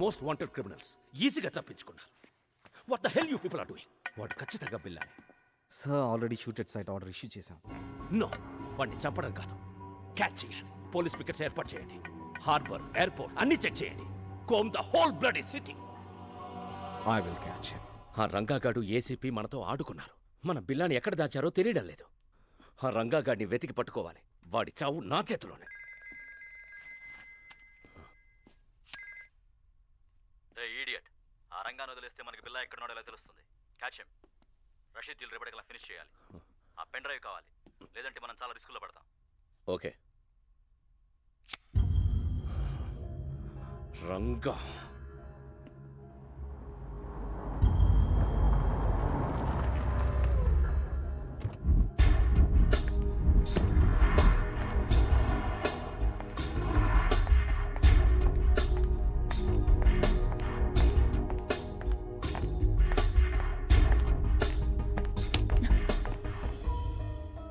Most wanted criminals ఈజీగా తప్పించుకున్నారు. What the hell you people are doing? వాడు ఖచ్చితంగా బిల్లానే. Sir already shooted sight order issue చేశాం. నో, వాడిని చంపడం కాదు, క్యాచ్ చేయాలి. పోలీస్ పికెట్స్ ఏర్పాటు చేయండి. హార్బర్, ఎయిర్పోర్ట్ అన్ని చెక్ చేయండి. Comb the whole bloody city. I will catch him. ఆ రంగాగాడు ఏసీపీ మనతో ఆడుకున్నారు. మన బిల్లాని ఎక్కడ దాచారో తెలియడం లేదు. ఆ రంగాగాడిని వెతికి పట్టుకోవాలి. వాడి చావు నా చేతిలోనే. రే ఈడియట్, ఆ రంగాన్ని వదిలేస్తే మనకి బిల్లా ఎక్కడున్నాడో ఎలా తెలుస్తుంది? Catch him. రషీద్ జిల్ రేపటికల్లా ఫినిష్ చేయాలి. ఆ పెన్ డ్రైవ్ కావాలి, లేదంటే మనం చాలా రిస్కులో పడతాం. ఓకే. రంగా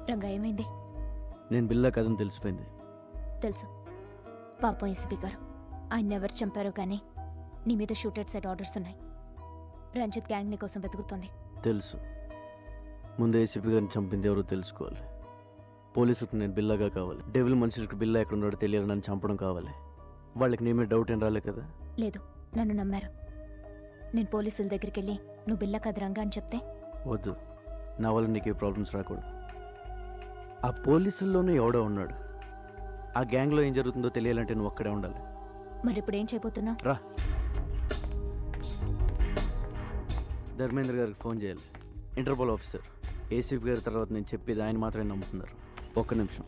రంగా ఏమైంది? నేను బిల్లా కథను తెలిసిపోయింది. తెలుసు. పాపం ఎస్పీ గారు, ఆయన ఎవరు చంపారో కానీ నీ మీద షూటెడ్ సైట్ ఆర్డర్స్ ఉన్నాయి. రంజిత్ గ్యాంగ్ నీ కోసం వెతుకుతోంది. తెలుసు. ముందు ఏసీపీ గారిని చంపింది ఎవరో తెలుసుకోవాలి. పోలీసులకు నేను బిల్లాగా కావాలి. డెవిల్ మనుషులకు బిల్లా ఎక్కడ ఉన్నాడో తెలియాలి. నన్ను చంపడం కావాలి. వాళ్ళకి నీ మీద డౌట్ ఏం రాలే కదా? లేదు, నన్ను నమ్మారు. నేను పోలీసుల దగ్గరికి వెళ్ళి నువ్వు బిల్లా కాదు రంగా అని చెప్తే వద్దు. నా వల్ల నీకు ఏ ప్రాబ్లమ్స్ రాకూడదు. ఆ పోలీసుల్లోనే ఎవడో ఉన్నాడు. ఆ గ్యాంగ్లో ఏం జరుగుతుందో తెలియాలంటే నువ్వు అక్కడే ఉండాలి. మరి ఇప్పుడు ఏం చేయబోతున్నావు? రా. ధర్మేంద్ర గారికి ఫోన్ చేయాలి. Interpol officer. ఏసీపీ గారి తర్వాత నేను చెప్పేది ఆయన మాత్రమే నమ్ముతున్నారు. ఒక్క నిమిషం.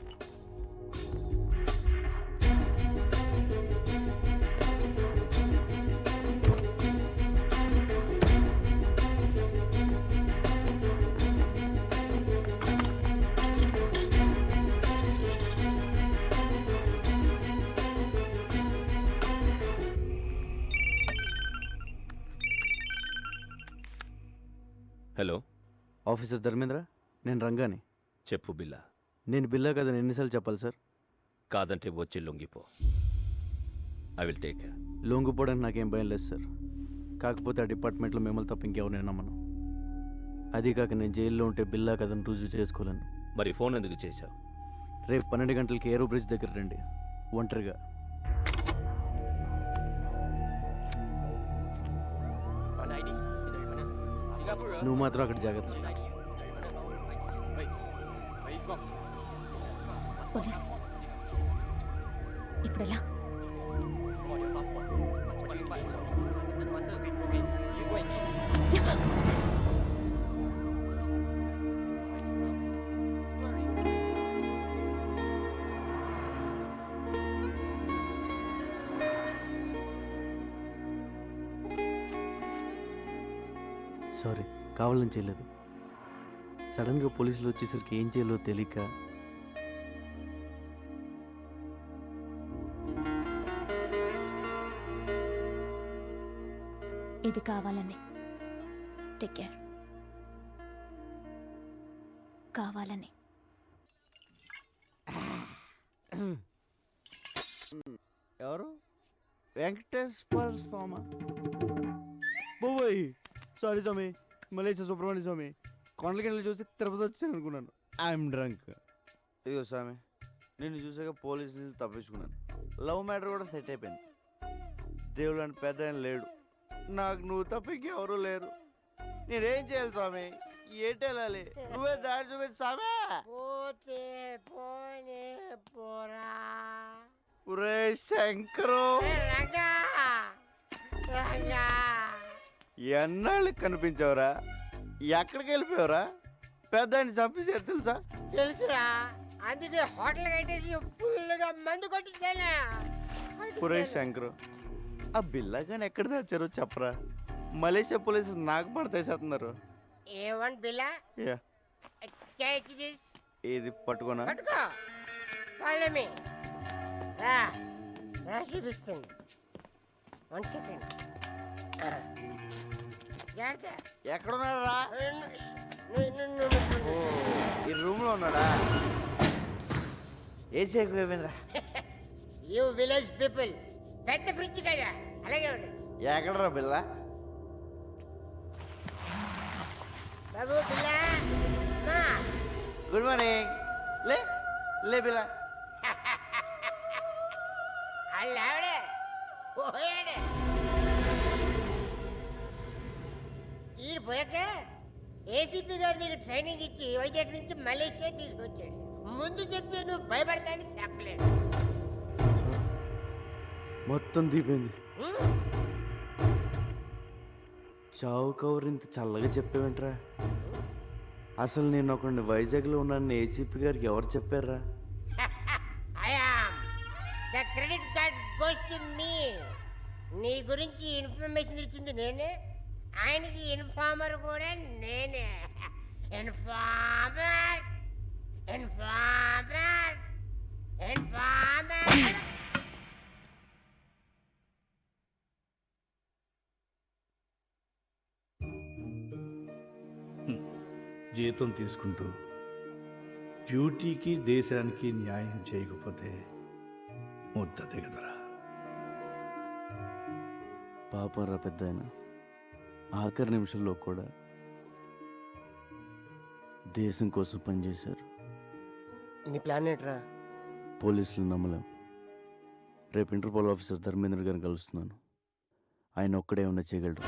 హలో ఆఫీసర్ ధర్మేంద్ర, నేను రంగాని. చెప్పు బిల్లా. నేను బిల్లా కదని ఎన్నిసార్లు చెప్పాలి సార్? కాదంటే వచ్చి లొంగిపో. I will take care. లొంగిపోవడానికి నాకేం భయం లేదు సార్. కాకపోతే ఆ డిపార్ట్మెంట్లో మిమ్మల్ని తప్ప ఇంకెవరిని నమ్మను. అది కాక నేను జైల్లో ఉంటే బిల్లా కథను రుజువు చేసుకోలేను. మరి ఫోన్ ఎందుకు చేశావు? రేపు 12 గంటలకి ఏరో బ్రిడ్జ్ దగ్గర రండి, ఒంటరిగా. నువ్వు మాత్రం అక్కడ జాగ్రత్త. పోలీస్ ఇప్పుడు ఎలా? సారీ, కావాలని చేయలేదు. సడన్గా పోలీసులు వచ్చేసరికి ఏం చేయాలో తెలియక. ఇది కావాలని. Take care. కావాలని. ఎవరు? వెంకటేశ్వర స్వామి. బాబోయ్, సారీ స్వామి. మలేషియా సుబ్రహ్మణ్య స్వామి. కొండలకి వెళ్ళి చూసి తిరుపతి వచ్చాను అనుకున్నాను. I'm drunk. ఇదిగో స్వామి, నిన్ను చూసాక పోలీసులు తప్పించుకున్నాను. లవ్ మ్యాటర్ కూడా సెట్ అయిపోయింది. దేవుడు అని పెద్ద ఆయన లేడు. నాకు నువ్వు తప్ప ఇంకెవరూ లేరు. నేనేం చేయాలి స్వామి? ఏంటి వెళ్ళాలి? నువ్వే దారి చూపించు స్వామి. ఒరే శంకరు, ఎన్నాళ్ళకి కనిపించావురా? ఎక్కడికి వెళ్ళిపోయావురా? పెద్ద ఆయన చంపేశారు తెలుసా? తెలుసురా, అందుకే హోటల్ కట్టేసి ఫుల్గా మందు కొట్టేసాను. ఒరే శంకరు, ఆ బిల్లాగాని ఎక్కడ దాచారో చెప్పరా? మలేషియా పోలీసులు నాకు పడతాయిస్తున్నారు. ఏవన్ బిల్లా? ఇది పట్టుకోనా? పట్టుకో. Follow me. రా రా చూపిస్తుంది. 1 సెకండ్. ఎక్కడున్నాడు రా? ఈ రూమ్ లో ఉన్నాడా? ఏసీ ఎక్కువ. యూ విలేజ్ పీపుల్, పెద్ద ఫ్రిడ్జ్ కదా, అలాగే ఉండు. ఎక్కడరా బిల్ల? బాబు పిల్ల అమ్మా గుడ్ మార్నింగ్. లే లే బిల్ల. ఆవిడే పోయాడే ఈడు పోయాక ఏసీపీ గారు నీకు ట్రైనింగ్ ఇచ్చి వైజాగ్ నుంచి మలేషియా తీసుకొచ్చాడు. ముందు చెప్తే నువ్వు భయపడతానని చెప్పలేదు. మొత్తం దీపోయింది. చావు కవర్ ఇంత చల్లగా చెప్పేవేంట్రా? అసలు నేను ఒకడిని వైజాగ్లో ఉన్నాను ఏసీపీ గారికి ఎవరు చెప్పారా? The credit card goes to me. నీ గురించి ఇన్ఫర్మేషన్ ఇచ్చింది నేనే, ఆయనకి ఇన్ఫార్మర్ కూడా నేనే. Informer informer informer. జీతం తీసుకుంటూ డ్యూటీకి దేశానికి న్యాయం చేయకపోతే ముద్ద దిగదురా. పాపరా పెద్ద ఆయన ఆఖరి నిమిషంలో కూడా దేశం కోసం పనిచేశారు. నీ ప్లాన్ ఏంట్రా? పోలీసులు నమ్మలేం. రేపు ఇంటర్పోల్ ఆఫీసర్ ధర్మేంద్ర గారిని కలుస్తున్నాను. ఆయన ఒక్కడే ఉన్న చేయగలరు.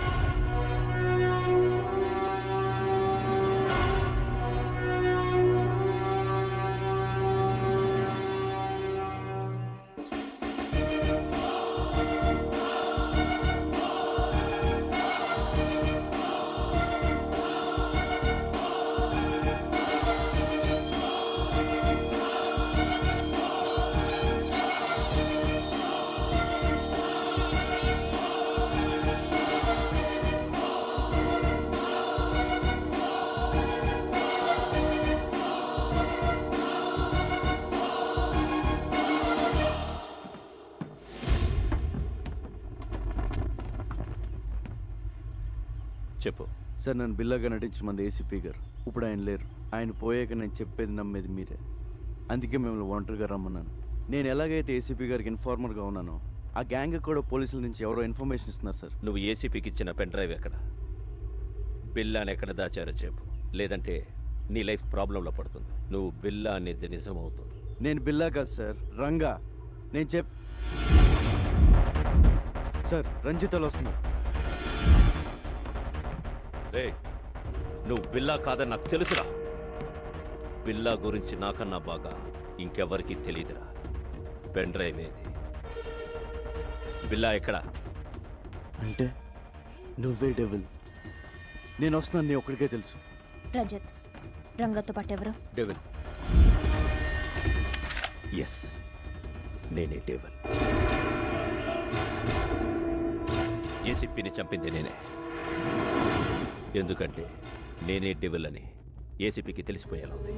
చెప్పు. సార్, నన్ను బిల్లాగా నటించిన మంది ఏసీపీ గారు. ఇప్పుడు ఆయన లేరు. ఆయన పోయాక నేను చెప్పేది నమ్మేది మీరే. అందుకే మిమ్మల్ని ఒంటరిగా రమ్మన్నాను. నేను ఎలాగైతే ఏసీపీ గారికి ఇన్ఫార్మర్గా ఉన్నానో ఆ గ్యాంగ్ కూడా పోలీసుల నుంచి ఎవరో ఇన్ఫర్మేషన్ ఇస్తున్నారు సార్. నువ్వు ఏసీపీకి ఇచ్చిన పెన్ డ్రైవ్ ఎక్కడ? బిల్లాని ఎక్కడ దాచారో చెప్పు, లేదంటే నీ లైఫ్ ప్రాబ్లంలో పడుతుంది. నువ్వు బిల్లా అనేది నిజం అవుతుంది. నేను బిల్లా కాదు సార్, రంగా. నేను సార్, రంజితలు వస్తున్నారు. రే, నువ్వు బిల్లా కాదని నాకు తెలుసురా. బిల్లా గురించి నాకన్నా బాగా ఇంకెవరికి తెలియదురా. పెన్ డ్రైవ్ ఏది? బిల్లా ఎక్కడ? అంటే నువ్వే డెవిల్. నేను వస్తున్నాను, నీ ఒక్కడికే తెలుసు. రంజిత్, రంగతో పాటు ఎవరు? డెవిల్. ఎస్, నేనే డెవిల్. ఏసీపీని చంపింది నేనే. ఎందుకంటే నేనే డెవిల్ అని ఏసీపీకి తెలిసిపోయేలా ఉంది.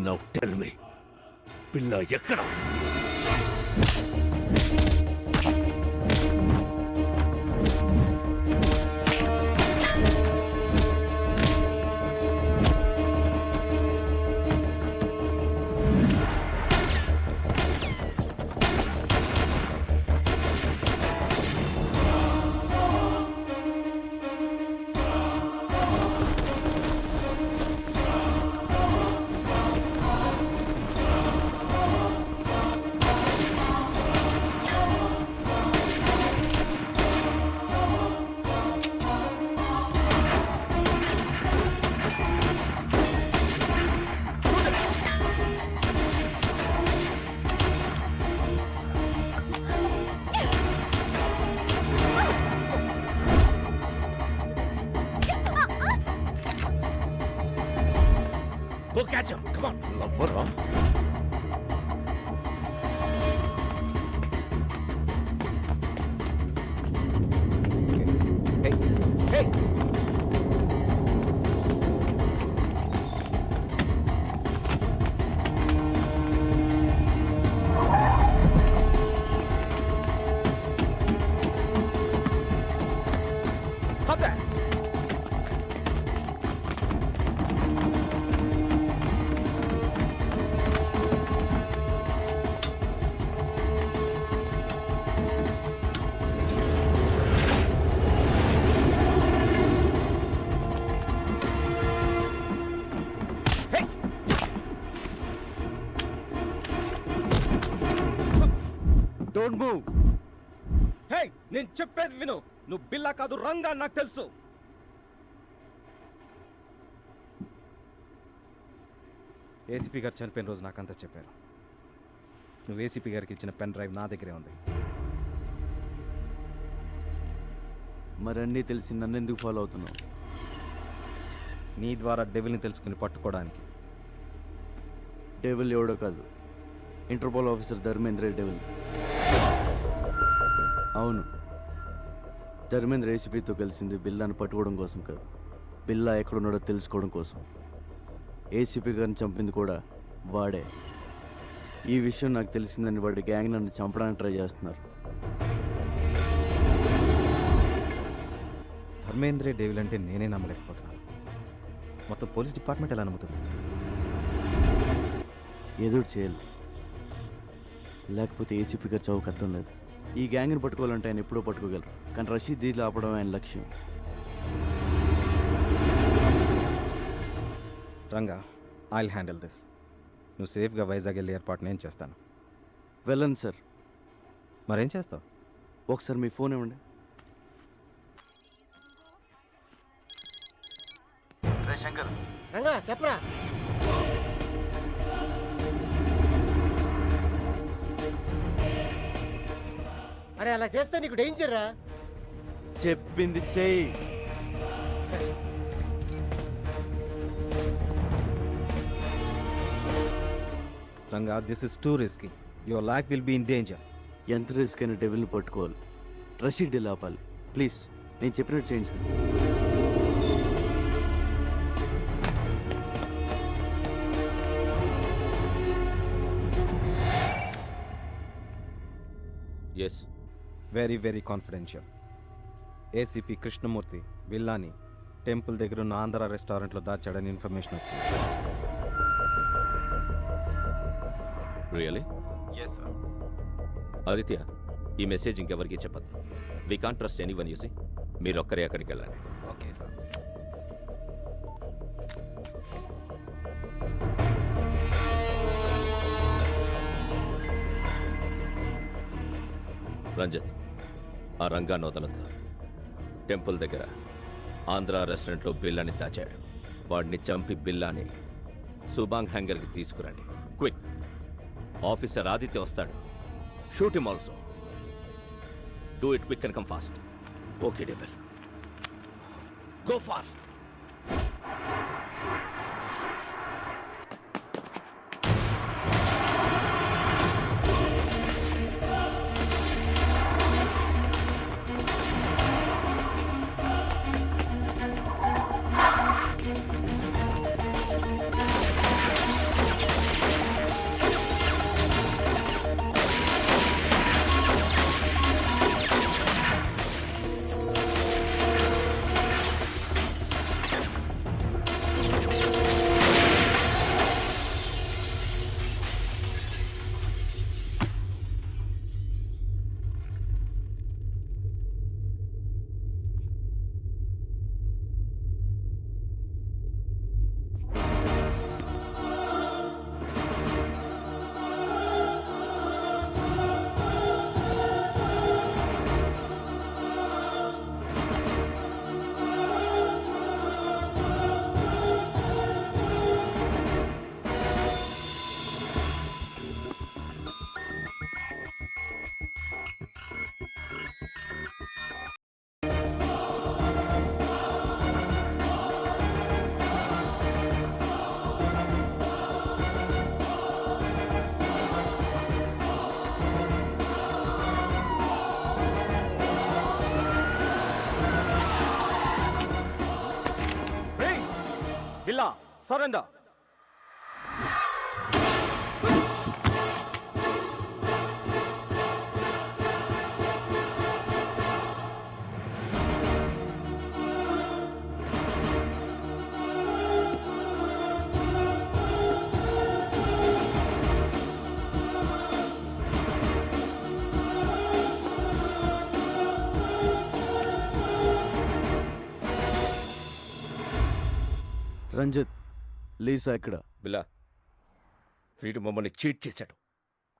నౌ టెల్ మీ, బిల్లా ఎక్కడ? Go catch him. Come on. Lover, huh? Hey! Stop that! Don't move. Hey, నేను చెప్పేది విను. నువ్వు బిల్లా కాదు, రంగా నాకు తెలుసు. ఏసీపీ గారు చనిపోయిన రోజు నాకంతా చెప్పారు. నువ్వు ఏసీపీ గారికి ఇచ్చిన పెన్ డ్రైవ్ నా దగ్గరే ఉంది. మరి అన్నీ తెలిసి నన్ను ఎందుకు ఫాలో అవుతున్నావు? నీ ద్వారా డెవిల్ని తెలుసుకుని పట్టుకోవడానికి. డెవిల్ ఎవడో కాదు, ఇంటర్పోల్ ఆఫీసర్ ధర్మేంద్ర డెవిల్. అవును, ధర్మేంద్ర ఏసీపీతో కలిసింది బిల్లాను పట్టుకోవడం కోసం కాదు, బిల్లా ఎక్కడున్నాడో తెలుసుకోవడం కోసం. ఏసీపీ గారిని చంపింది కూడా వాడే. ఈ విషయం నాకు తెలిసిందని వాడి గ్యాంగ్ నన్ను చంపడానికి ట్రై చేస్తున్నారు. ధర్మేంద్రే డేవిల్ అంటే నేనే నమ్మలేకపోతున్నాను. మొత్తం పోలీస్ డిపార్ట్మెంట్ ఎలా నమ్ముతుంది? ఎదురు చేయాలి, లేకపోతే ఏసీపీ గారు చౌక అర్థం లేదు. ఈ గ్యాంగ్ని పట్టుకోవాలంటే ఆయన ఎప్పుడో పట్టుకోగలరు, కానీ రషీద్ దీన్ని ఆపడం ఆయన లక్ష్యం. Ranga, I'll handle this. నువ్వు సేఫ్గా వైజాగ్ వెళ్ళే ఏర్పాటు నేను చేస్తాను. వెళ్ళండి సార్. మరేం చేస్తావు? ఒకసారి మీ ఫోన్ ఇవ్వండి. శంకర్, రంగా చెప్పరా. అరే అలా చేస్తే నీకు డేంజర్ రా. చెప్పింది చెయ్యి. Ranga, this is too risky. Your life will be in danger. ఎంత రిస్క్ అయినా డెవిల్ని పట్టుకోవాలి, రషీద్ డీల్ ఆపాలి. ప్లీజ్ నేను చెప్పినట్టు చేయండి sir. Yes, very very confidential. ACP Krishnamurthy బిల్లాని టెంపుల్ దగ్గర ఉన్న ఆంధ్ర రెస్టారెంట్లో దాచాడని ఇన్ఫర్మేషన్ వచ్చింది. రియలీ? Yes sir. ఆదిత్య, ఈ మెసేజ్ ఇంకెవరికి చెప్పద్దు. We can't trust anyone. You see మీరు ఒక్కరే అక్కడికి వెళ్ళండి. Okay sir. రంజిత్, ఆ రంగాన్ని వదలొద్దు. టెంపుల్ దగ్గర ఆంధ్ర రెస్టారెంట్లో బిల్లాని దాచాడు. వాడిని చంపి బిల్లాని సుబాంగ్ హ్యాంగర్కి తీసుకురండి. క్విక్. ఆఫీసర్ ఆదిత్య వస్తాడు. Shoot him also. Do it quick and come fast. Okay devil, go fast. Billa, surrender. Ranjith, Lisa ఎక్కడ? బిల్లా, వీడు మమ్మల్ని చీట్ చేశాడు,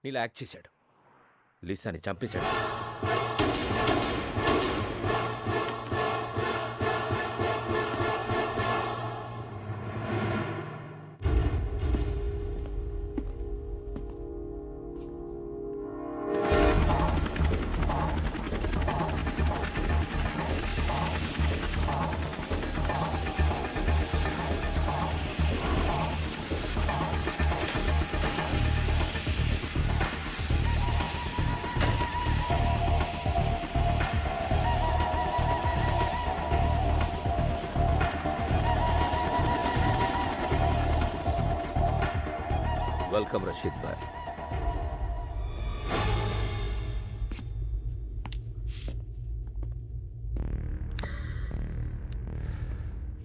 నీలా యాక్ట్ చేశాడు. లీసాని చంపేశాడు. వెల్కమ్ రషీద్ భాయ్.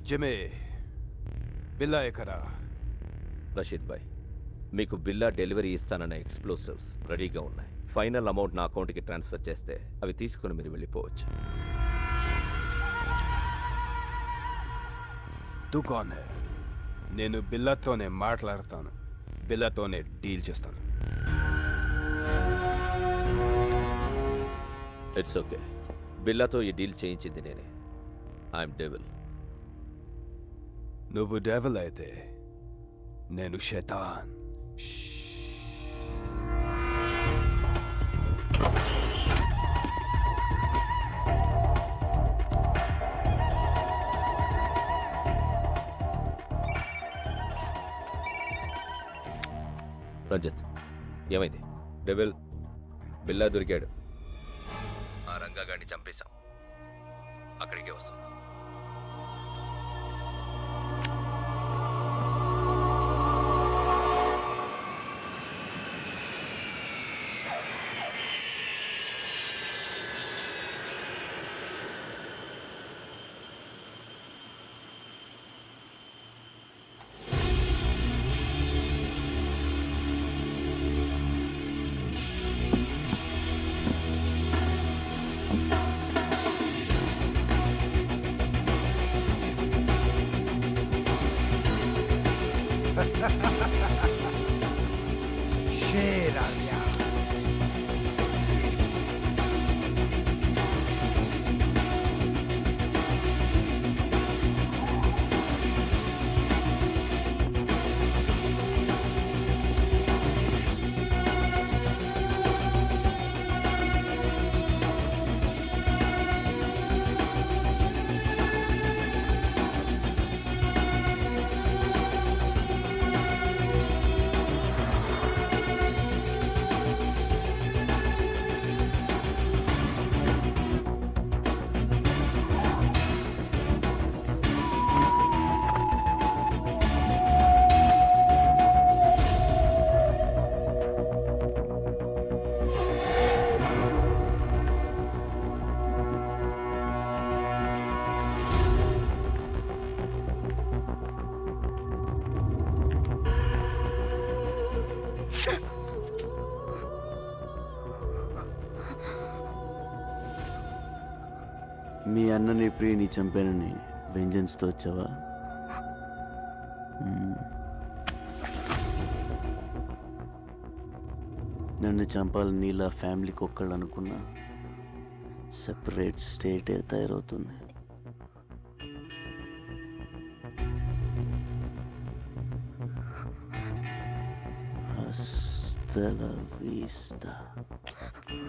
జిమే బిల్లా ఎకరా. రషీద్ భాయ్, మీకు బిల్లా డెలివరీ ఇస్తానన్న ఎక్స్ప్లోసివ్స్ రెడీగా ఉన్నాయి. ఫైనల్ అమౌంట్ నా అకౌంట్కి ట్రాన్స్ఫర్ చేస్తే అవి తీసుకుని మీరు వెళ్ళిపోవచ్చు. దుకాన్ హై. నేను బిల్లాతోనే మాట్లాడతాను, బిల్లాతోనే డీల్ చేస్తాను. It's okay. బిల్లాతో ఈ డీల్ చేయించింది నేనే. I'm devil. నువ్వు డెవల్ అయితే నేను శైతాన్. రంజిత్, ఏమైంది? డెవిల్ బిల్లా దొరికాడు. ఆ రంగాగాడిని చంపేశాం. అక్కడికే వస్తుంది. शेर आ गया. మీ అన్నని ప్రియని చంపానని వెంజన్స్తో వచ్చావా? నన్ను చంపాలని నీలా ఫ్యామిలీకి ఒక్కళ్ళు అనుకున్నా సెపరేట్ స్టేటే తయారవుతుంది. Hasta la vista,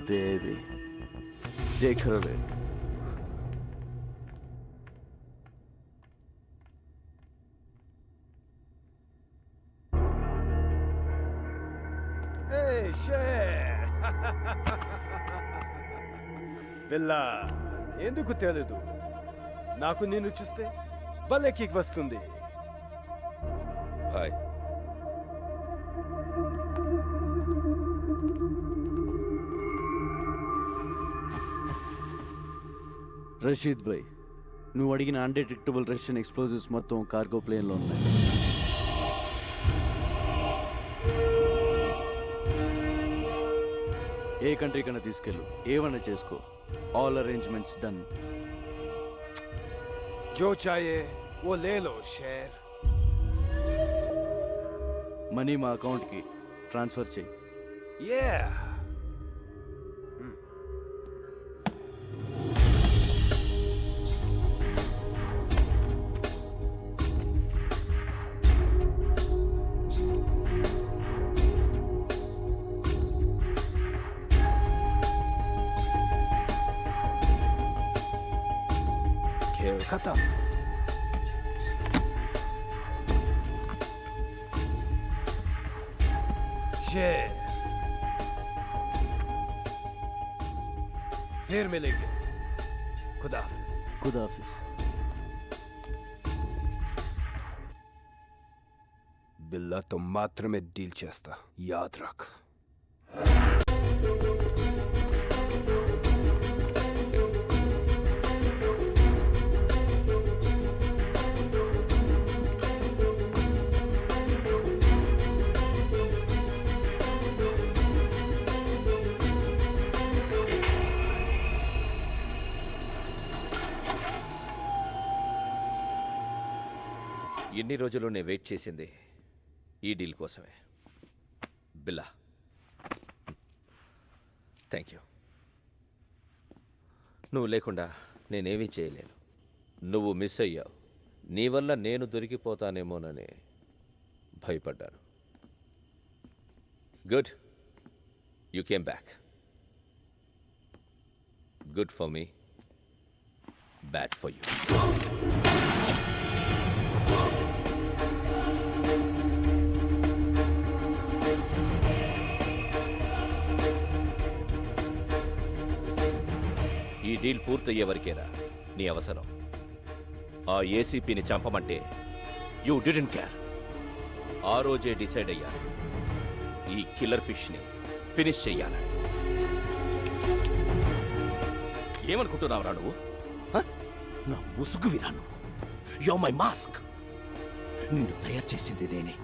baby. Take her away. Hey, share. బిల్లా, ఎందుకు తెలీదు? నాకు నిన్ను చూస్తే భలే కిక్ వస్తుంది. హాయ్. రషీద్ భాయ్, నువ్వు అడిగిన అన్డిటెక్టబుల్ రష్యన్ ఎక్స్ప్లోజివ్స్ మొత్తం కార్గో ప్లేన్లో ఉన్నాయి. ఏ కంట్రీ కన్నా తీసుకెళ్ళు, ఏమన్నా చేసుకో. All arrangements done. जो चाहिए वो ले लो शेर. మనీ మా అకౌంట్కి ట్రాన్స్ఫర్ చేయి. Yeah. खत्म. शेर. फिर मिलेंगे. खुदा हाफिज. खुदा हाफिज. बिल्ला तो मात्र में डील చేస్తా याद रख. ఎన్ని రోజులు నేను వెయిట్ చేసింది ఈ డీల్ కోసమే. బిల్లా, థ్యాంక్ యూ. నువ్వు లేకుండా నేనేమీ చేయలేను. నువ్వు మిస్ అయ్యావు. నీ వల్ల నేను దొరికిపోతానేమోనని భయపడ్డాను. Good, you came back. Good for me, bad for you. ఈ డీల్ పూర్తయ్యే వరకేరా నీ అవసరం. ఆ ఏసీపీని చంపమంటే యూ డిడెంట్ కేర్. ఆ రోజే డిసైడ్ అయ్యాను ఈ కిల్లర్ ఫిష్ని ఫినిష్ చెయ్యాలని. ఏమనుకుంటున్నావురా నువ్వు? హ? నా ముసుగు వినా నువ్వు. Yo my mask. నిన్ను తయారు చేసింది నేనే.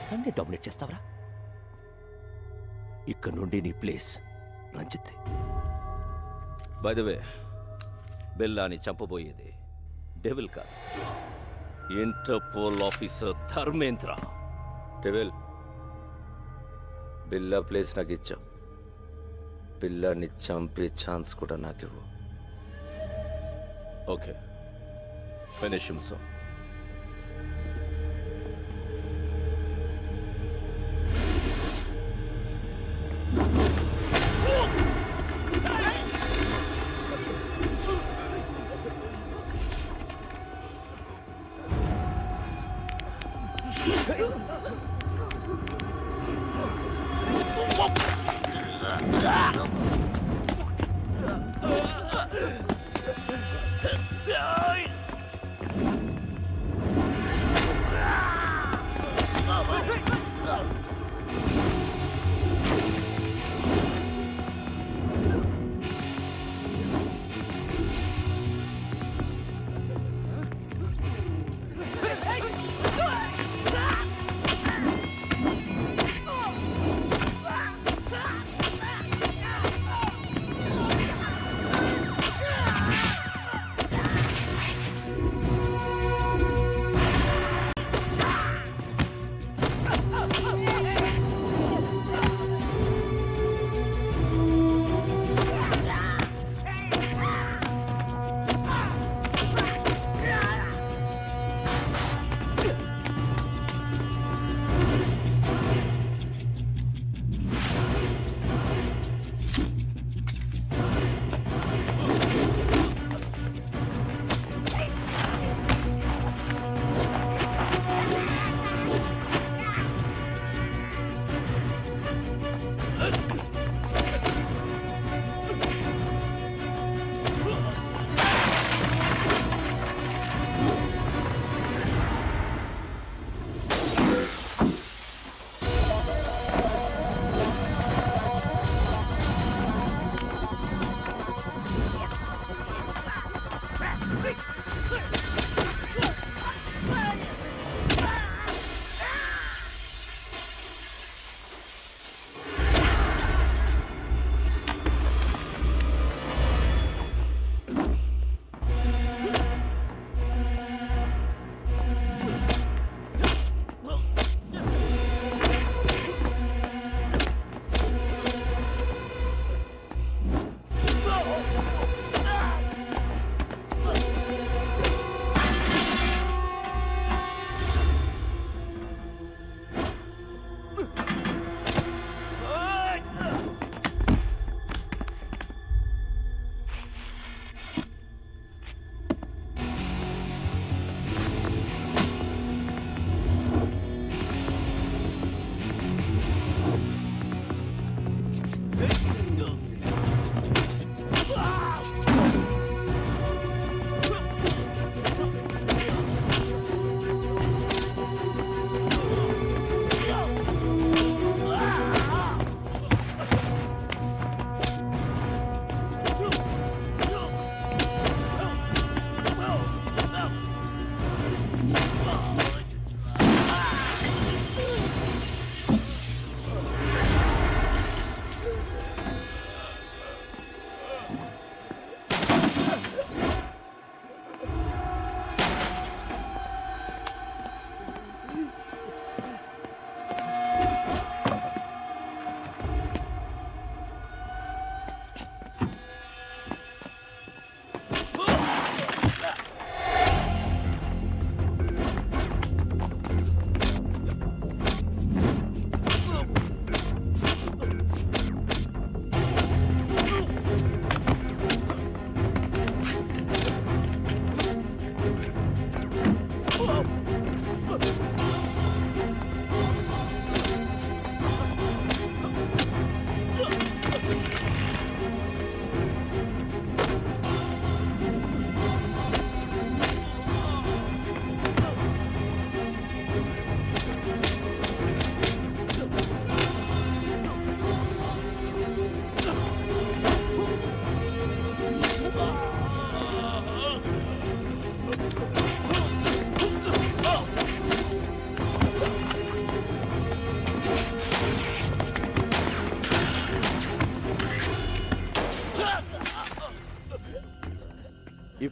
నన్నే డామినేట్ చేస్తావరా? ఇక్కడ నుండి నీ place Ranjith. By the way, బిల్లాని చంపబోయేది డెవిల్ కాదు, Interpol officer Dharmendra. Devil, Billa place నాకు ఇచ్చావు. బిల్లాని చంపే ఛాన్స్ కూడా నాకివ్వు. Okay, finish him so.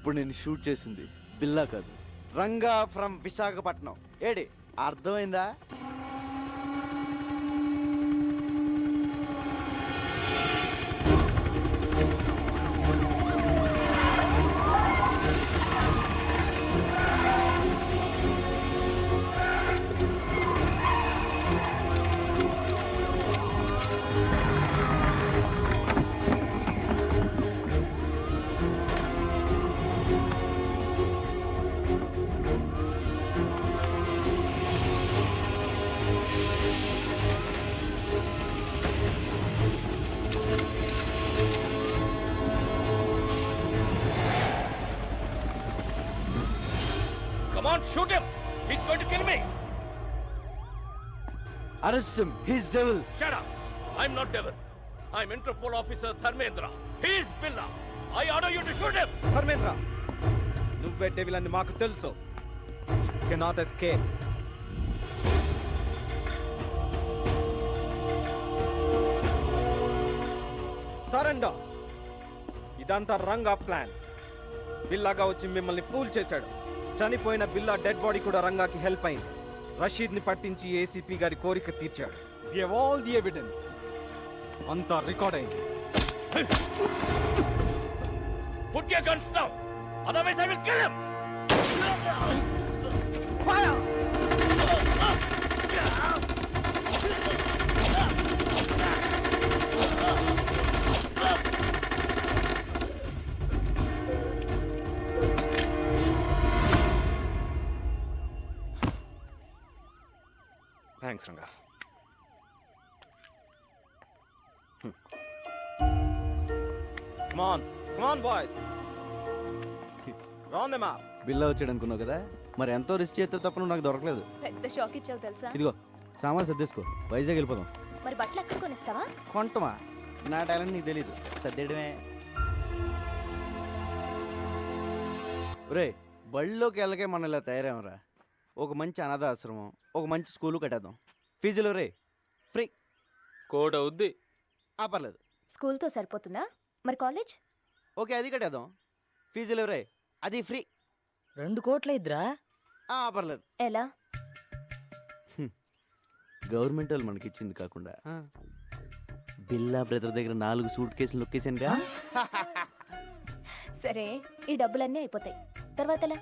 ఇప్పుడు నేను షూట్ చేసింది బిల్లా కాదు, రంగా ఫ్రమ్ విశాఖపట్నం. ఏడి అర్థమైందా? Come on, shoot him! He's going to kill me! Arrest him, his devil. Shut up! I'm not Devon. I'm Interpol officer Dharmendra. He's Billa. I order you to shoot him! Dharmendra, నువ్వే devil అని మాకు తెలుసు. Cannot escape. Surrender. ఇదంతా Ranga plan. బిల్లాగా వచ్చి మిమ్మల్ని pool చేశాడు. చనిపోయిన బిల్లా dead body కూడా రంగాకి హెల్ప్ అయింది. రషీద్ ని పట్టించి ఏసీపీ గారి కోరిక తీర్చాడు. We have all the evidence. అంతా రికార్డ్ అయింది. Put your guns down! Otherwise I will kill him! Fire! Thanks Ranga. Come on boys. Round them up. బిల్లా వచ్చాడు అనుకున్నావు కదా, మరి ఎంతో రిస్క్ చేస్తే తప్ప నువ్వు నాకు దొరకలేదు. పెద్ద షాక్ ఇచ్చావు తెలుసా? ఇదిగో సామాన్ సర్దేసుకో, వైజాగ్ వెళ్ళిపోదాం. మరి బట్టలు ఎక్కడ కొనిస్తావా? కొంటమా? నా టాలెంట్ నీకు తెలీదు, సర్దేయడమే. రే, బళ్ళోకి వెళ్ళకే మనం ఇలా తయారేమరా. ఒక మంచి అనాథ ఆశ్రమం, ఒక మంచి స్కూలు కట్టేద్దాం. ఫీజులు రే ఫ్రీ. కోట్ అవుద్ది. పర్లేదు. స్కూల్తో సరిపోతుందా? మరి కాలేజ్? ఓకే, అది కట్టేద్దాం. ఫీజులు రే అది ఫ్రీ. 2 కోట్ల ఇద్దరా? పర్లేదు. ఎలా? గవర్నమెంట్ వాళ్ళు మనకి ఇచ్చింది కాకుండా బిల్లా బ్రదర్ దగ్గర 4 సూట్ కేసులు నొక్కేసానుగా. సరే, ఈ డబ్బులన్నీ అయిపోతాయి. తర్వాత ఎలా?